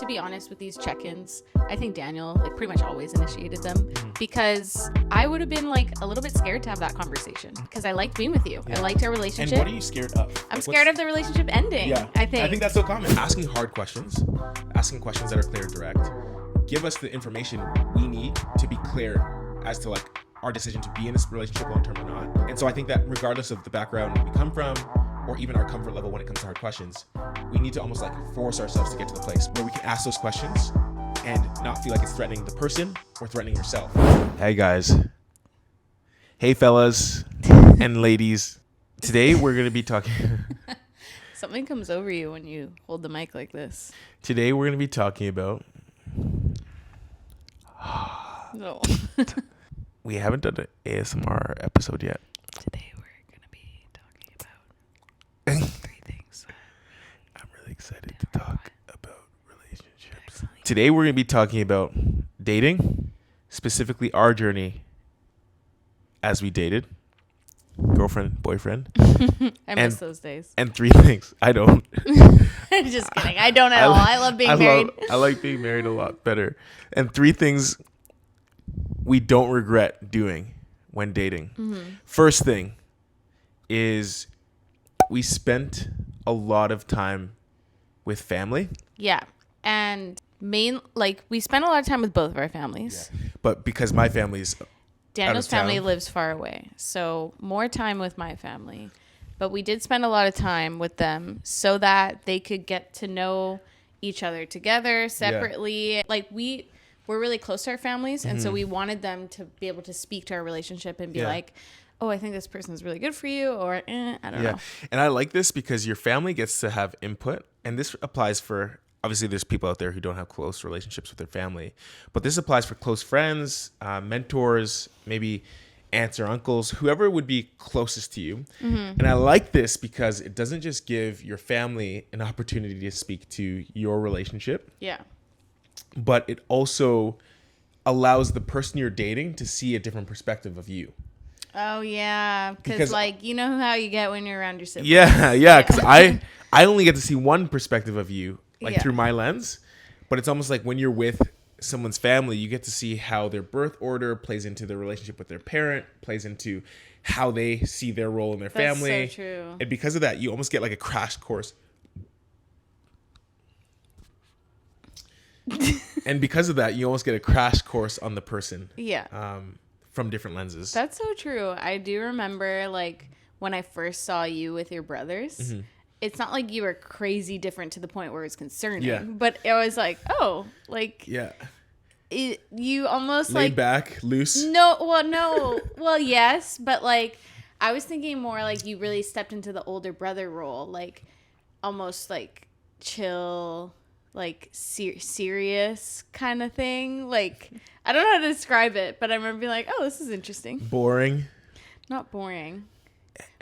to be honest, with these check-ins, I think Daniel like pretty much always initiated them because I would have been like a little bit scared to have that conversation because I liked being with you. I liked our relationship. And what are you scared of? I'm scared of the relationship ending. Yeah, I think that's so common. Asking hard questions, asking questions that are clear and direct, give us the information we need to be clear as to like our decision to be in this relationship long term or not. And so I think that regardless of the background we come from or even our comfort level when it comes to hard questions, we need to almost like force ourselves to get to the place where we can ask those questions and not feel like it's threatening the person or threatening yourself. Hey guys. Hey fellas and ladies. Today we're going to be talking... something comes over you when you hold the mic like this. Today we're going to be talking about... No. We haven't done an ASMR episode yet. Today we're going to be talking about 3 things. I'm really excited to talk about relationships. Today we're going to be talking about dating, specifically our journey as we dated, girlfriend, boyfriend. I miss those days. And 3 things. I don't. Just kidding. I don't at all. I love being married. I like being married a lot better. And 3 things we don't regret doing when dating. First thing is we spent a lot of time with family. Yeah. And we spent a lot of time with both of our families. Yeah. But because my family's Daniel's family lives far away, so more time with my family. But we did spend a lot of time with them so that they could get to know each other together separately. Yeah. Like we're really close to our families, and so we wanted them to be able to speak to our relationship and be like, oh, I think this person's really good for you, or I don't know. And I like this because your family gets to have input, and this applies for... Obviously, there's people out there who don't have close relationships with their family, but this applies for close friends, mentors, maybe aunts or uncles, whoever would be closest to you. And I like this because it doesn't just give your family an opportunity to speak to your relationship. Yeah. But it also allows the person you're dating to see a different perspective of you. Oh, yeah. Because, like, you know how you get when you're around your siblings. Yeah. Because I only get to see one perspective of you. Through my lens, but it's almost like when you're with someone's family, you get to see how their birth order plays into their relationship with their parent, plays into how they see their role in their family. That's so true. And because of that, you almost get like a crash course. And because of that, you almost get a crash course on the person. Yeah. From different lenses. That's so true. I do remember like when I first saw you with your brothers. It's not like you were crazy different to the point where it's concerning, but it was like, oh, like, you almost laid back, loose. Well, yes, but like, I was thinking more like you really stepped into the older brother role, like almost like chill, like serious kind of thing. Like, I don't know how to describe it, but I remember being like, oh, this is interesting. Boring. Not boring.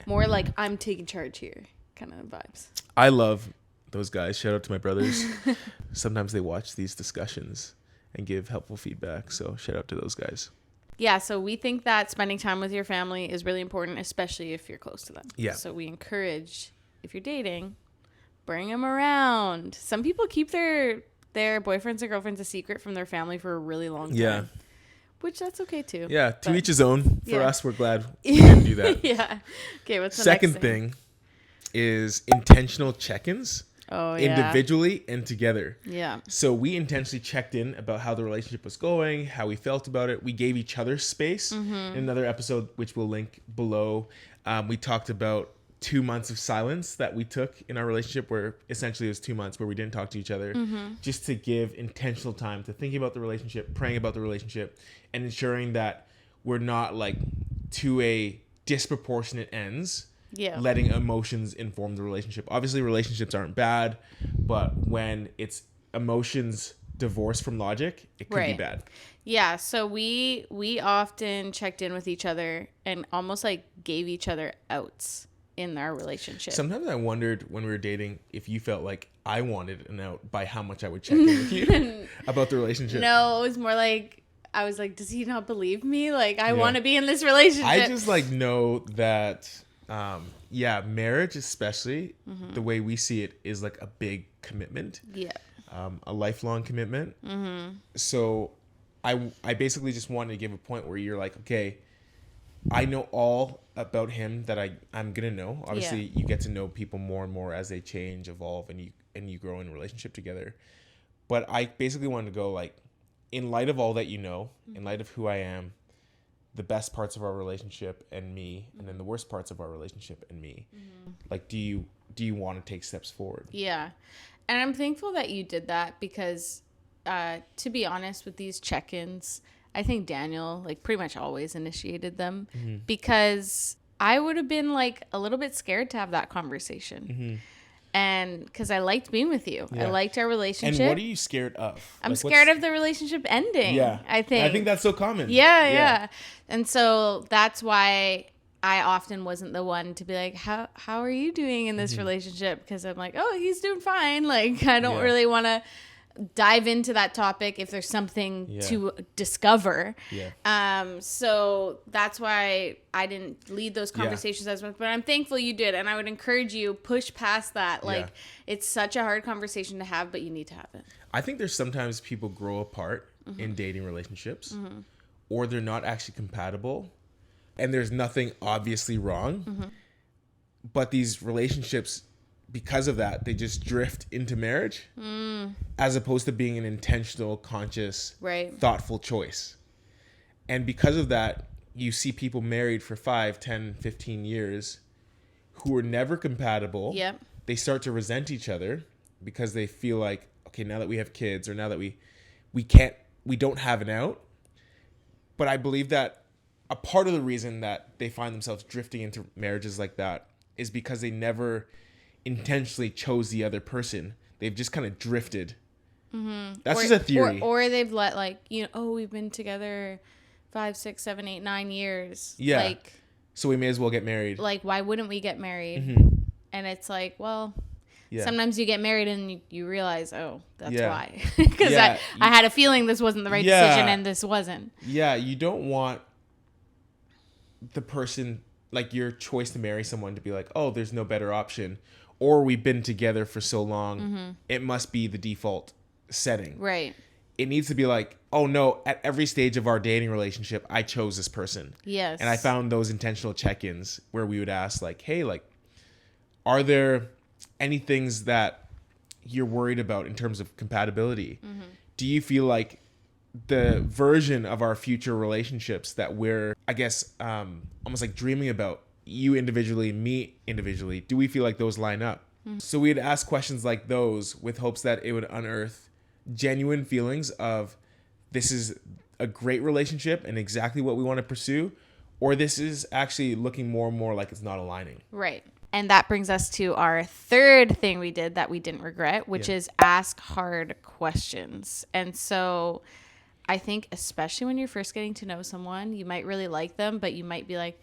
More like I'm taking charge here. Kind of vibes. I love those guys. Shout out to my brothers. Sometimes they watch these discussions and give helpful feedback. So shout out to those guys. Yeah. So we think that spending time with your family is really important, especially if you're close to them. Yeah. So we encourage, if you're dating, bring them around. Some people keep their boyfriends or girlfriends a secret from their family for a really long time. Yeah. Which that's okay too. Yeah. To each his own. For us, we're glad we didn't do that. Yeah. Okay. What's the second next thing? Is intentional check-ins individually and together. Yeah. So we intentionally checked in about how the relationship was going, how we felt about it. We gave each other space. In another episode, which we'll link below, we talked about 2 months of silence that we took in our relationship, where essentially it was 2 months where we didn't talk to each other, just to give intentional time to thinking about the relationship, praying about the relationship, and ensuring that we're not like to a disproportionate ends. Yeah. Letting emotions inform the relationship. Obviously, relationships aren't bad, but when it's emotions divorced from logic, it could be bad. Yeah. So we often checked in with each other and almost like gave each other outs in our relationship. Sometimes I wondered when we were dating if you felt like I wanted an out by how much I would check in with you about the relationship. No, it was more like I was like, does he not believe me? Like, I want to be in this relationship. I just like know that. Marriage especially, the way we see it is like a big commitment. Yeah. a lifelong commitment. So I basically just wanted to give a point where you're like, okay, I know all about him that I'm gonna know. Obviously, you get to know people more and more as they change, evolve, and you grow in a relationship together. But I basically wanted to go like, in light of all that you know, in light of who I am, the best parts of our relationship and me, and then the worst parts of our relationship and me. Like, do you want to take steps forward? Yeah, and I'm thankful that you did that because, to be honest, with these check-ins, I think Daniel like pretty much always initiated them because I would have been like a little bit scared to have that conversation. And because I liked being with you. I liked our relationship. And what are you scared of? I'm scared of the relationship ending. Yeah. I think. And I think that's so common. Yeah. And so that's why I often wasn't the one to be like, how are you doing in this relationship? Because I'm like, oh, he's doing fine. Like, I don't really want to dive into that topic if there's something to discover. So that's why I didn't lead those conversations as much, but I'm thankful you did. And I would encourage you, push past that. Like, it's such a hard conversation to have, but you need to have it. I think there's sometimes people grow apart in dating relationships, or they're not actually compatible, and there's nothing obviously wrong, but these relationships, because of that, they just drift into marriage as opposed to being an intentional, conscious, thoughtful choice. And because of that, you see people married for 5, 10, 15 years who are never compatible. They start to resent each other because they feel like, okay, now that we have kids, or now that we don't have an out. But I believe that a part of the reason that they find themselves drifting into marriages like that is because they never intentionally chose the other person. They've just kind of drifted. That's just a theory. Or they've let, like, you know, oh, we've been together 5, 6, 7, 8, 9 years. Like, so we may as well get married. Like, why wouldn't we get married? And it's like, well, sometimes you get married and you realize, oh, that's why. Because I had a feeling this wasn't the right decision, and this wasn't. Yeah, you don't want the person, like your choice to marry someone, to be like, oh, there's no better option. Or we've been together for so long, it must be the default setting. Right. It needs to be like, oh no, at every stage of our dating relationship, I chose this person. Yes. And I found those intentional check-ins where we would ask, like, hey, like, are there any things that you're worried about in terms of compatibility? Do you feel like the version of our future relationships that we're, I guess, almost like dreaming about, you individually, me individually, do we feel like those line up? So we'd ask questions like those with hopes that it would unearth genuine feelings of, this is a great relationship and exactly what we want to pursue, or this is actually looking more and more like it's not aligning. Right. And that brings us to our third thing we did that we didn't regret, which is ask hard questions. And so I think especially when you're first getting to know someone, you might really like them, but you might be like,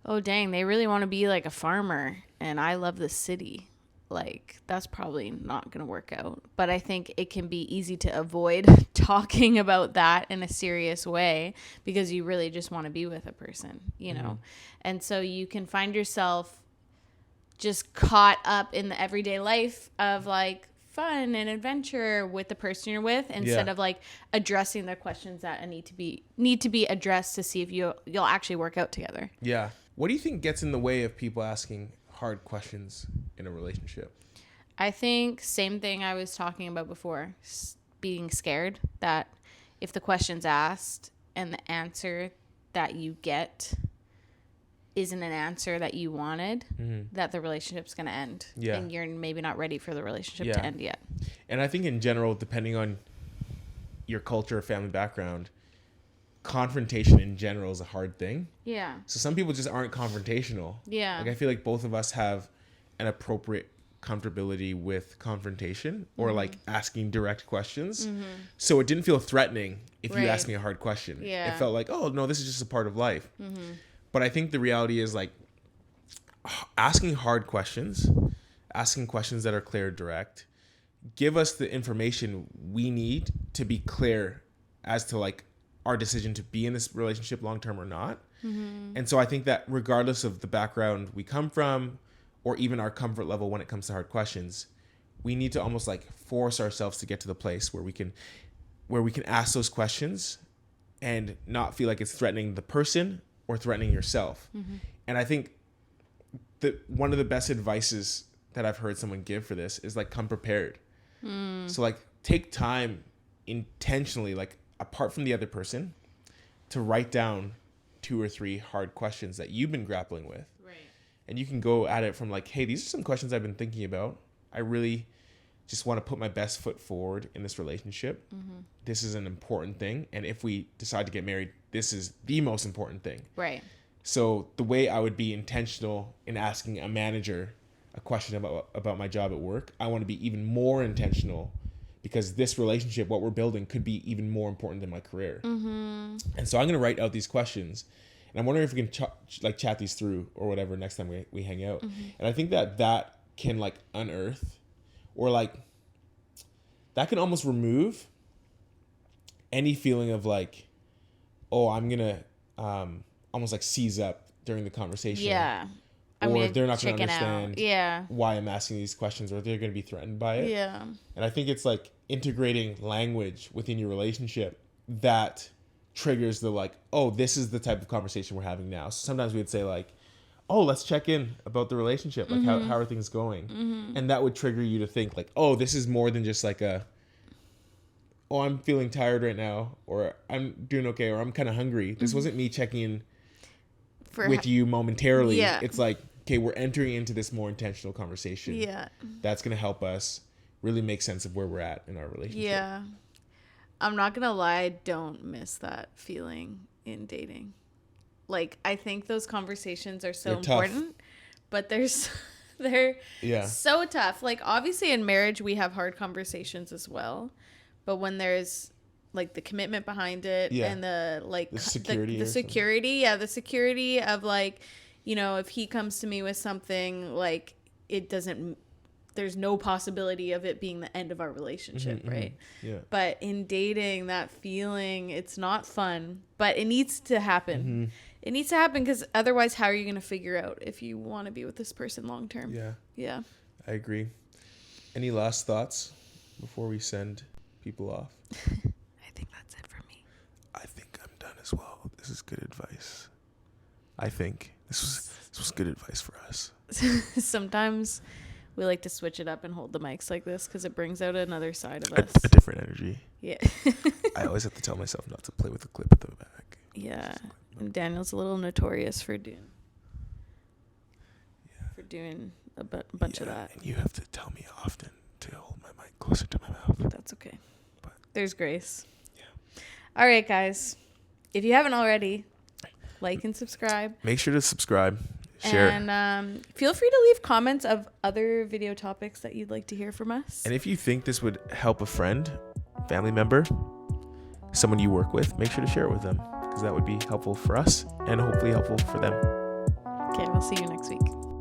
oh, dang, they really want to be like a farmer and I love the city. Like, that's probably not going to work out. But I think it can be easy to avoid talking about that in a serious way because you really just want to be with a person, you know? And so you can find yourself just caught up in the everyday life of like fun and adventure with the person you're with instead of like addressing the questions that need to be addressed to see if you'll actually work out together. Yeah. What do you think gets in the way of people asking hard questions in a relationship? I think same thing I was talking about before, being scared that if the question's asked and the answer that you get isn't an answer that you wanted, that the relationship's going to end. Yeah. And you're maybe not ready for the relationship to end yet. And I think in general, depending on your culture or family background, confrontation in general is a hard thing. Yeah. So some people just aren't confrontational. Yeah. Like I feel like both of us have an appropriate comfortability with confrontation or like asking direct questions. So it didn't feel threatening if you asked me a hard question. Yeah. It felt like, oh no, this is just a part of life. But I think the reality is like asking hard questions, asking questions that are clear, direct, give us the information we need to be clear as to like our decision to be in this relationship long term or not. And so I think that regardless of the background we come from or even our comfort level when it comes to hard questions, we need to almost like force ourselves to get to the place where we can ask those questions and not feel like it's threatening the person or threatening yourself. Mm-hmm. And I think that one of the best advices that I've heard someone give for this is like, come prepared. So like take time intentionally, like apart from the other person, to write down 2 or 3 hard questions that you've been grappling with. Right. And you can go at it from like, hey, these are some questions I've been thinking about. I really just want to put my best foot forward in this relationship. Mm-hmm. This is an important thing. And if we decide to get married, this is the most important thing. Right. So the way I would be intentional in asking a manager a question about my job at work, I want to be even more intentional, because this relationship, what we're building, could be even more important than my career. Mm-hmm. And so I'm going to write out these questions, and I'm wondering if we can chat these through or whatever next time we hang out. Mm-hmm. And I think that can like unearth, or like that can almost remove any feeling of like, oh, I'm going to almost like seize up during the conversation. Yeah. Or they're not going to understand why I'm asking these questions, or they're going to be threatened by it. Yeah. And I think it's like integrating language within your relationship that triggers the like, oh, this is the type of conversation we're having now. So sometimes we would say like, oh, let's check in about the relationship. Like, mm-hmm. how are things going? Mm-hmm. And that would trigger you to think like, oh, this is more than just like oh, I'm feeling tired right now, or I'm doing okay, or I'm kind of hungry. This mm-hmm. wasn't me checking in with you momentarily. Yeah. It's like, okay, we're entering into this more intentional conversation. Yeah. That's going to help us really make sense of where we're at in our relationship. Yeah. I'm not going to lie, I don't miss that feeling in dating. Like, I think those conversations are so important, but they're so tough. Like, obviously in marriage, we have hard conversations as well. But when there's like the commitment behind it and the security, the security of like, you know, if he comes to me with something, like there's no possibility of it being the end of our relationship, mm-hmm, right? Mm-hmm. Yeah. But in dating, that feeling, it's not fun, but it needs to happen. Mm-hmm. It needs to happen, because otherwise, how are you going to figure out if you want to be with this person long term? Yeah. Yeah. I agree. Any last thoughts before we send people off? I think that's it for me. I think I'm done as well. This is good advice. I think this was good advice for us. Sometimes we like to switch it up and hold the mics like this, because it brings out another side of us. A different energy. Yeah. I always have to tell myself not to play with the clip at the back. Yeah. And Daniel's a little notorious for doing a bunch of that. And you have to tell me often to hold my mic closer to my mouth. That's okay. But there's grace. Yeah. All right, guys. If you haven't already, like and subscribe. Make sure to subscribe. Share. And feel free to leave comments of other video topics that you'd like to hear from us. And if you think this would help a friend, family member, someone you work with, make sure to share it with them, because that would be helpful for us and hopefully helpful for them. Okay, we'll see you next week.